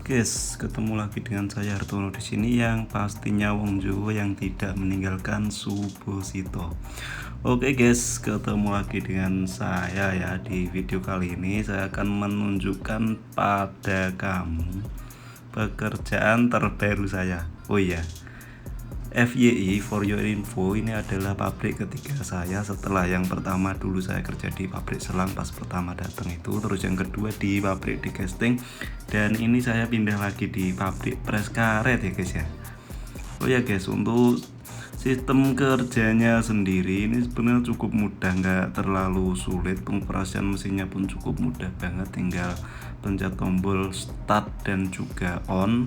Guys, ketemu lagi dengan saya Hartono di sini yang pastinya wong Jawa yang tidak meninggalkan Subosito. Oke guys, ketemu lagi dengan saya ya. Di video kali ini saya akan menunjukkan pada kamu pekerjaan terbaru saya. Oh iya, FYI for your info, ini adalah pabrik ketiga saya. Setelah yang pertama dulu saya kerja di pabrik selang pas pertama datang itu, terus yang kedua di pabrik di casting, dan ini saya pindah lagi di pabrik press karet ya guys ya. Oh ya guys, untuk sistem kerjanya sendiri ini sebenarnya cukup mudah, nggak terlalu sulit. Pengoperasian mesinnya pun cukup mudah banget, tinggal pencet tombol start dan juga on.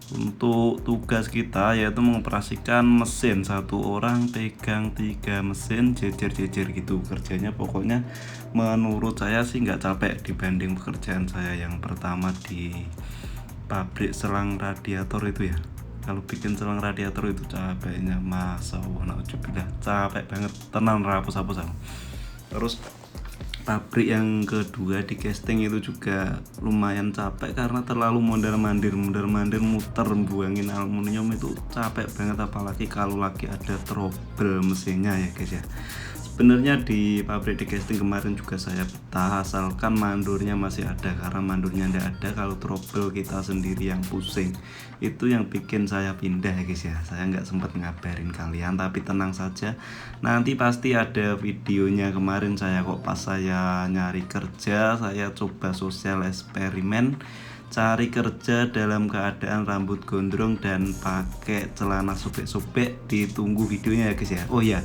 Untuk tugas kita yaitu mengoperasikan mesin, satu orang pegang 3 mesin jejer-jejer gitu. Kerjanya pokoknya menurut saya sih nggak capek dibanding pekerjaan saya yang pertama di pabrik selang radiator itu ya. Kalau bikin selang radiator itu capeknya masa Allah, nauzubillah, capek banget tenang, rapus-rapus. Terus pabrik yang kedua di casting itu juga lumayan capek karena terlalu mondar-mandir muter buangin aluminium, itu capek banget, apalagi kalau lagi ada trouble mesinnya ya guys ya. Sebenarnya di pabrik di casting kemarin juga saya betah asalkan mandornya masih ada, karena mandornya tidak ada kalau trouble kita sendiri yang pusing. Itu yang bikin saya pindah ya guys ya. Saya nggak sempat ngabarin kalian, tapi tenang saja, nanti pasti ada videonya. Kemarin saya kok pas saya nyari kerja, saya coba sosial eksperimen cari kerja dalam keadaan rambut gondrong dan pakai celana sobek-sobek. Ditunggu videonya ya guys ya. Oh ya,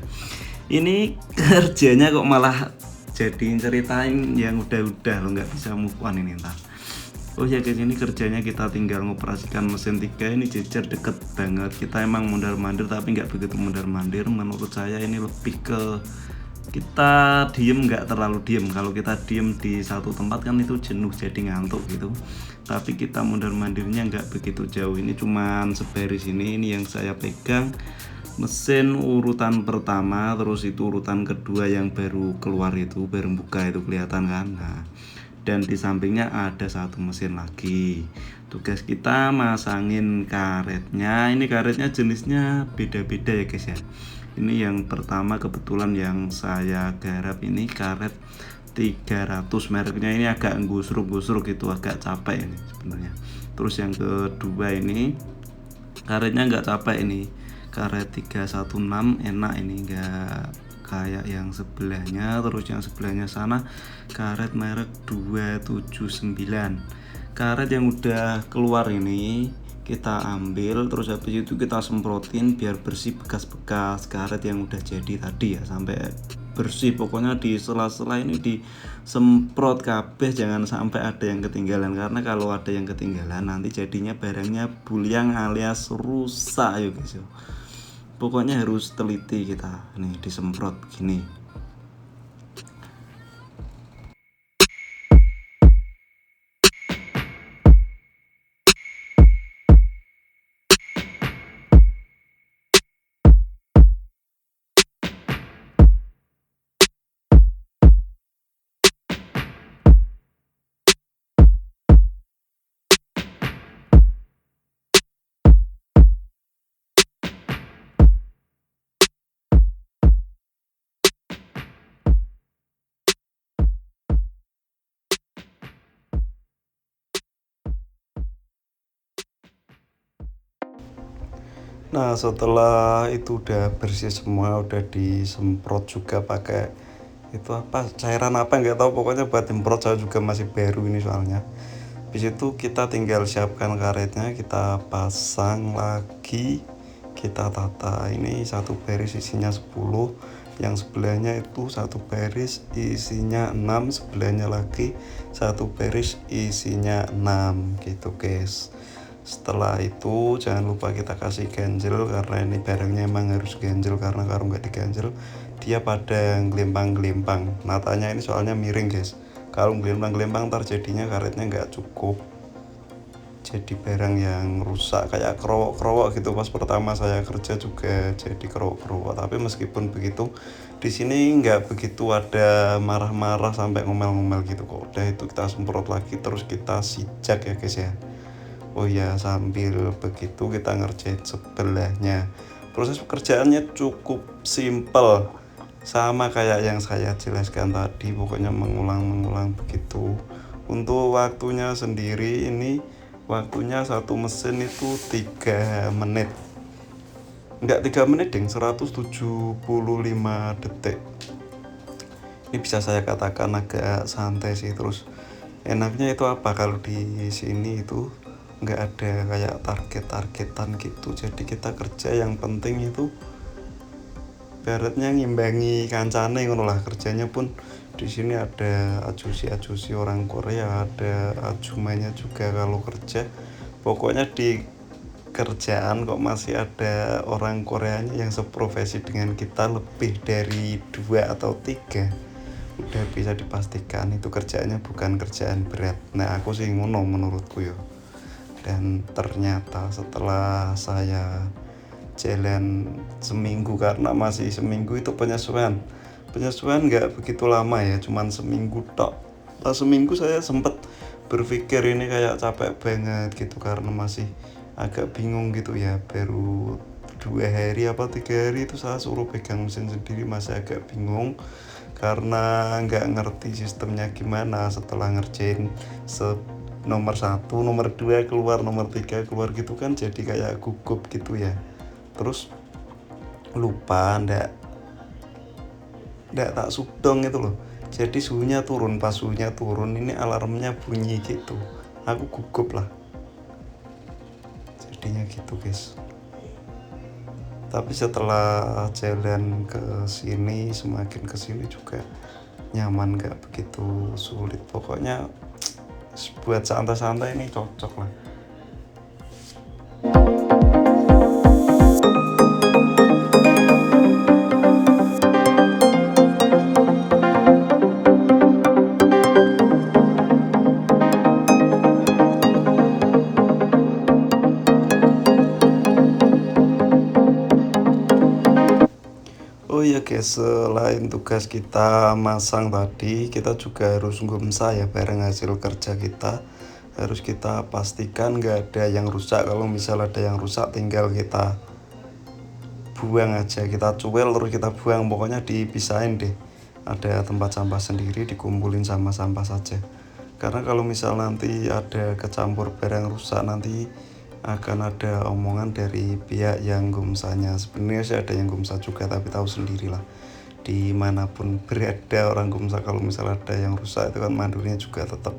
ini kerjanya kok malah jadi ceritain yang udah-udah lo, nggak bisa move on ini ntar. Oh ya guys, ini kerjanya kita tinggal mengoperasikan mesin 3. Ini jejer deket banget. Kita emang mondar-mandir tapi nggak begitu mondar-mandir. Menurut saya ini lebih ke kita diem, nggak terlalu diem. Kalau kita diem di satu tempat kan itu jenuh, jadi ngantuk gitu. Tapi kita mondar-mandirnya nggak begitu jauh. Ini cuman sebaris ini yang saya pegang mesin urutan pertama, terus itu urutan kedua yang baru keluar itu, baru buka itu kelihatan kan. Nah, dan di sampingnya ada satu mesin lagi. Tugas kita masangin karetnya. Ini karetnya jenisnya beda-beda ya guys ya. Ini yang pertama kebetulan yang saya garap ini karet 300, mereknya ini agak gusruk-gusruk gitu, agak capek ini sebenarnya. Terus yang kedua ini karetnya nggak capek, ini karet 316, enak ini, nggak kayak yang sebelahnya. Terus yang sebelahnya sana karet merek 279. Karet yang udah keluar ini kita ambil, terus habis itu kita semprotin biar bersih bekas-bekas karet yang udah jadi tadi ya, sampai bersih. Pokoknya di sela-sela ini disemprot kabeh, jangan sampai ada yang ketinggalan, karena kalau ada yang ketinggalan nanti jadinya barangnya bulyang alias rusak ya guys. Pokoknya harus teliti kita. Nih disemprot gini. Nah, setelah itu udah bersih semua, udah disemprot juga pakai itu apa, cairan apa nggak tahu, pokoknya buat semprot. Saya juga masih baru ini soalnya. Habis itu kita tinggal siapkan karetnya, kita pasang lagi, kita tata. Ini satu baris isinya 10, yang sebelahnya itu satu baris isinya 6, sebelahnya lagi satu baris isinya 6 gitu guys. Setelah itu jangan lupa kita kasih ganjel, karena ini barangnya emang harus ganjel, karena kalau nggak diganjel dia pada gelempang-gelempang. Natanya ini soalnya miring guys, kalau gelempang-gelempang ntar jadinya karetnya nggak cukup, jadi barang yang rusak kayak kerowok-kerowok gitu. Pas pertama saya kerja juga jadi kerowok-kerowok, tapi meskipun begitu di sini nggak begitu ada marah-marah sampai ngomel-ngomel gitu kok. Udah itu kita semprot lagi, terus kita sijak ya guys ya. Oh ya, sambil begitu kita ngerjain sebelahnya. Proses pekerjaannya cukup simpel, sama kayak yang saya jelaskan tadi, pokoknya mengulang-mengulang begitu. Untuk waktunya sendiri ini, waktunya satu mesin itu 3 menit. Enggak 3 menit ding, 175 detik. Ini bisa saya katakan agak santai sih. Terus enaknya itu apa, kalau di sini itu nggak ada kayak target-targetan gitu, jadi kita kerja yang penting itu baratnya ngimbangi kancane ngono lah. Kerjanya pun di sini ada ajusi orang Korea, ada ajumannya juga kalau kerja. Pokoknya di kerjaan kok masih ada orang Koreanya yang seprofesi dengan kita, lebih dari 2 atau 3 udah bisa dipastikan itu kerjaannya bukan kerjaan berat. Nah aku sih ngono menurutku yo. Dan ternyata setelah saya jalan seminggu, karena masih seminggu itu penyesuaian nggak begitu lama ya, cuman seminggu tok. Pas seminggu saya sempet berpikir ini kayak capek banget gitu, karena masih agak bingung gitu ya, baru 2 hari apa 3 hari itu saya suruh pegang mesin sendiri, masih agak bingung karena nggak ngerti sistemnya gimana. Setelah ngerjain nomor 1, nomor 2 keluar, nomor 3 keluar gitu kan, jadi kayak gugup gitu ya. Terus lupa ndak tak sudong itu loh, jadi suhunya turun. Pas suhunya turun ini alarmnya bunyi gitu, aku gugup lah jadinya gitu guys. Tapi setelah jalan ke sini, semakin ke sini juga nyaman, gak begitu sulit. Pokoknya buat santai-santai ini cocok lah. Oh iya guys, selain tugas kita masang tadi, kita juga harus ngumsa ya bareng hasil kerja kita. Harus kita pastikan nggak ada yang rusak. Kalau misal ada yang rusak, tinggal kita buang aja, kita cuel terus kita buang. Pokoknya dipisahin deh, ada tempat sampah sendiri, dikumpulin sama sampah saja. Karena kalau misal nanti ada kecampur barang rusak, nanti akan ada omongan dari pihak yang gumsanya. Sebenarnya sih ada yang gumsa juga, tapi tahu sendirilah, dimanapun berada orang gumsa, kalau misal ada yang rusak itu kan mandornya juga tetap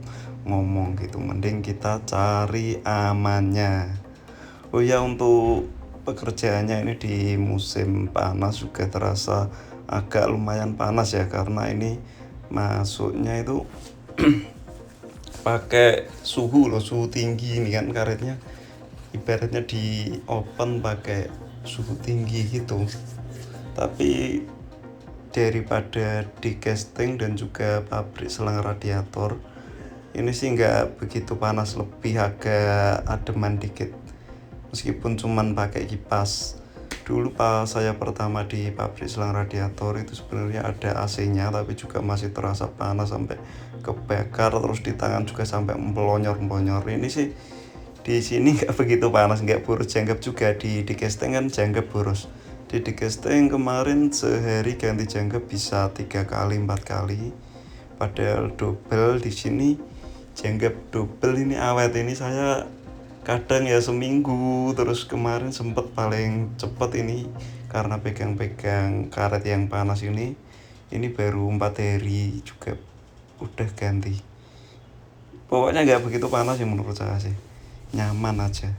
ngomong gitu. Mending kita cari amannya. Oh ya, untuk pekerjaannya ini di musim panas juga terasa agak lumayan panas ya, karena ini masuknya itu pakai suhu tinggi ini kan, karetnya ibaratnya di open pakai suhu tinggi gitu. Tapi daripada di casting dan juga pabrik selang radiator, ini sih nggak begitu panas, lebih agak ademan dikit meskipun cuman pakai kipas. Dulu pas saya pertama di pabrik selang radiator itu sebenarnya ada AC-nya, tapi juga masih terasa panas sampai kebakar, terus di tangan juga sampai melonyor-melonyor. Ini sih di sini nggak begitu panas, nggak boros jangkep juga. Di casting kan jangkep boros. Di casting kemarin sehari ganti jangkep bisa 3 kali 4 kali, padahal double. Di sini jangkep double ini awet. Ini saya kadang ya seminggu. Terus kemarin sempet paling cepet ini karena pegang-pegang karet yang panas ini baru 4 hari juga udah ganti. Pokoknya nggak begitu panas ya menurut saya sih, nyaman aja.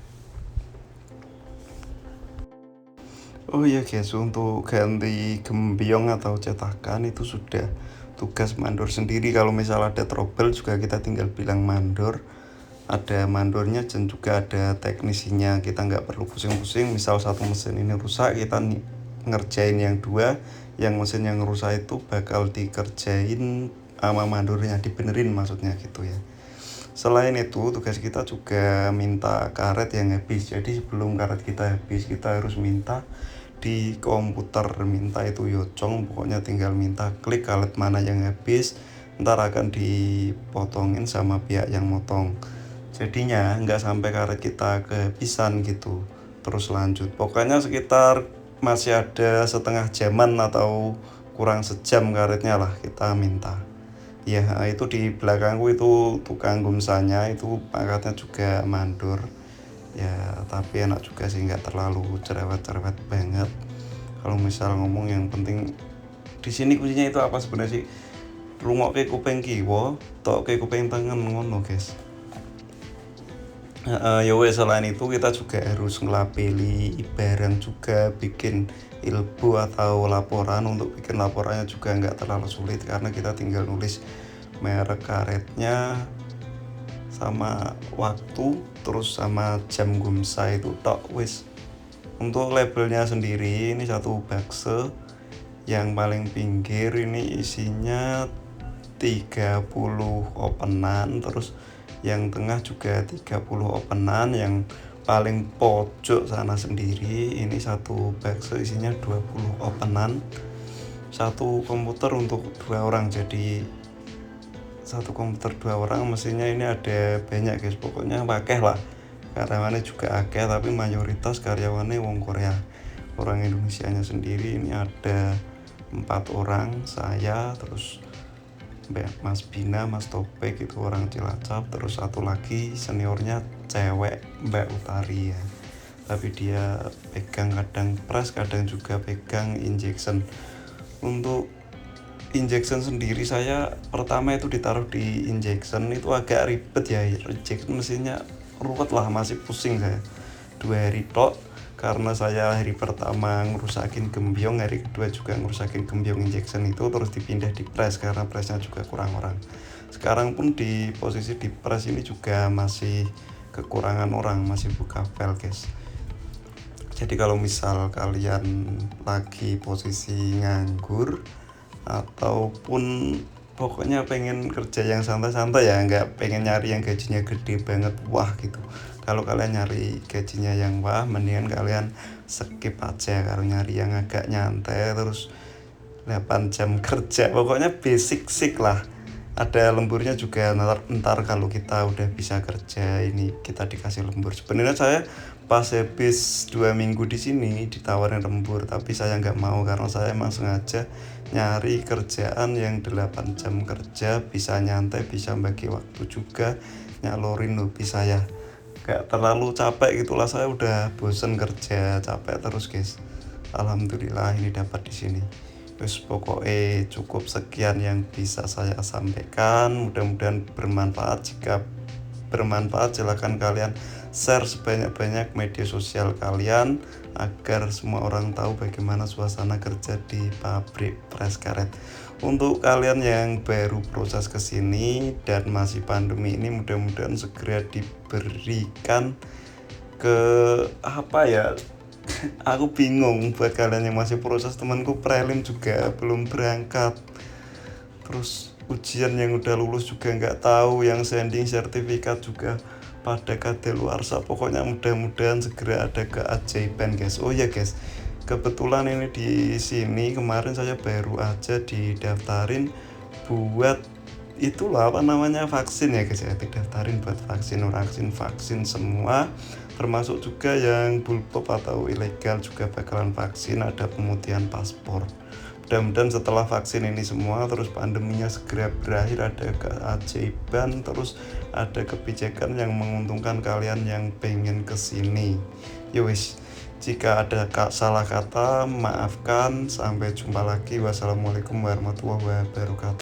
Oh iya guys, untuk ganti gembyong atau cetakan itu sudah tugas mandor sendiri. Kalau misal ada trouble juga kita tinggal bilang mandor, ada mandornya dan juga ada teknisinya. Kita nggak perlu pusing-pusing. Misal satu mesin ini rusak, kita ngerjain yang 2, yang mesin yang rusak itu bakal dikerjain sama mandornya, dibenerin maksudnya gitu ya. Selain itu, tugas kita juga minta karet yang habis. Jadi sebelum karet kita habis, kita harus minta di komputer, minta itu yocong. Pokoknya tinggal minta klik karet mana yang habis, ntar akan dipotongin sama pihak yang motong. jadinya nggak sampai karet kita kehabisan gitu. Terus lanjut, pokoknya sekitar masih ada setengah jaman atau kurang sejam karetnya lah kita minta. Ya itu di belakangku itu tukang gumsanya, itu pangkatnya juga mandor ya, tapi enak juga sih, nggak terlalu cerewet-cerewet banget. Kalau misal ngomong yang penting di sini kuncinya itu apa sebenarnya sih, rungokke kuping kiwa tokke kuping tengen ngono guys. Ya wes, selain itu kita juga harus ngelapeli barang juga, bikin ilbu atau laporan. Untuk bikin laporannya juga nggak terlalu sulit karena kita tinggal nulis merek karetnya sama waktu terus sama jam gumsa itu tok wis. Untuk labelnya sendiri ini satu bakse yang paling pinggir ini isinya 30 openan, terus yang tengah juga 30 openan, yang paling pojok sana sendiri ini satu bakso isinya 20 openan, satu komputer untuk 2 orang. Jadi satu komputer 2 orang, mesinnya ini ada banyak guys, pokoknya pakai lah, karyawannya juga akeh tapi mayoritas karyawannya wong Korea. Orang Indonesianya sendiri ini ada 4 orang, saya, terus Mas Bina, Mas Topek itu orang Cilacap, terus satu lagi seniornya cewek, Mbak Utari ya. Tapi dia pegang kadang press, kadang juga pegang injection. Untuk injection sendiri saya pertama itu ditaruh di injection itu agak ribet ya, injection mesinnya ruwet lah, masih pusing saya 2 hari tok. Karena saya hari pertama ngerusakin gembyong, hari kedua juga ngerusakin gembyong injection itu, terus dipindah di press karena pressnya juga kurang orang. Sekarang pun di posisi di press ini juga masih kekurangan orang, masih buka file guys. Jadi kalau misal kalian lagi posisi nganggur ataupun pokoknya pengen kerja yang santai-santai ya, nggak pengen nyari yang gajinya gede banget wah gitu. Kalau kalian nyari gajinya yang wah, mendingan kalian skip aja. Kalau nyari yang agak nyantai terus 8 jam kerja, pokoknya basic sih lah. Ada lemburnya juga ntar kalau kita udah bisa kerja ini kita dikasih lembur. Sebenarnya saya pas habis 2 minggu di sini ditawarin lembur, tapi saya nggak mau karena saya emang sengaja nyari kerjaan yang 8 jam kerja, bisa nyantai, bisa bagi waktu juga, nyalurin hobi saya, gak terlalu capek gitulah. Saya udah bosen kerja capek terus guys. Alhamdulillah ini dapat di sini. Terus pokoknya cukup sekian yang bisa saya sampaikan, mudah-mudahan bermanfaat. Jika bermanfaat silahkan kalian share sebanyak-banyak media sosial kalian agar semua orang tahu bagaimana suasana kerja di pabrik press karet. Untuk kalian yang baru proses kesini dan masih pandemi ini, mudah-mudahan segera diberikan ke apa ya, aku bingung buat kalian yang masih proses. Temanku prelim juga belum berangkat, terus ujian yang udah lulus juga nggak tahu, yang sending sertifikat juga pada kadaluarsa. Pokoknya mudah-mudahan segera ada keajaiban guys. Oh ya guys, kebetulan ini di sini kemarin saya baru aja didaftarin buat itulah apa namanya vaksin ya guys ya, didaftarin buat vaksin semua, termasuk juga yang bulpop atau ilegal juga bakalan vaksin, ada pemutihan paspor. Mudah-mudahan setelah vaksin ini semua terus pandeminya segera berakhir, ada keajaiban, terus ada kebijakan yang menguntungkan kalian yang pengen kesini. Yowis, jika ada salah kata maafkan. Sampai jumpa lagi. Wassalamualaikum warahmatullahi wabarakatuh.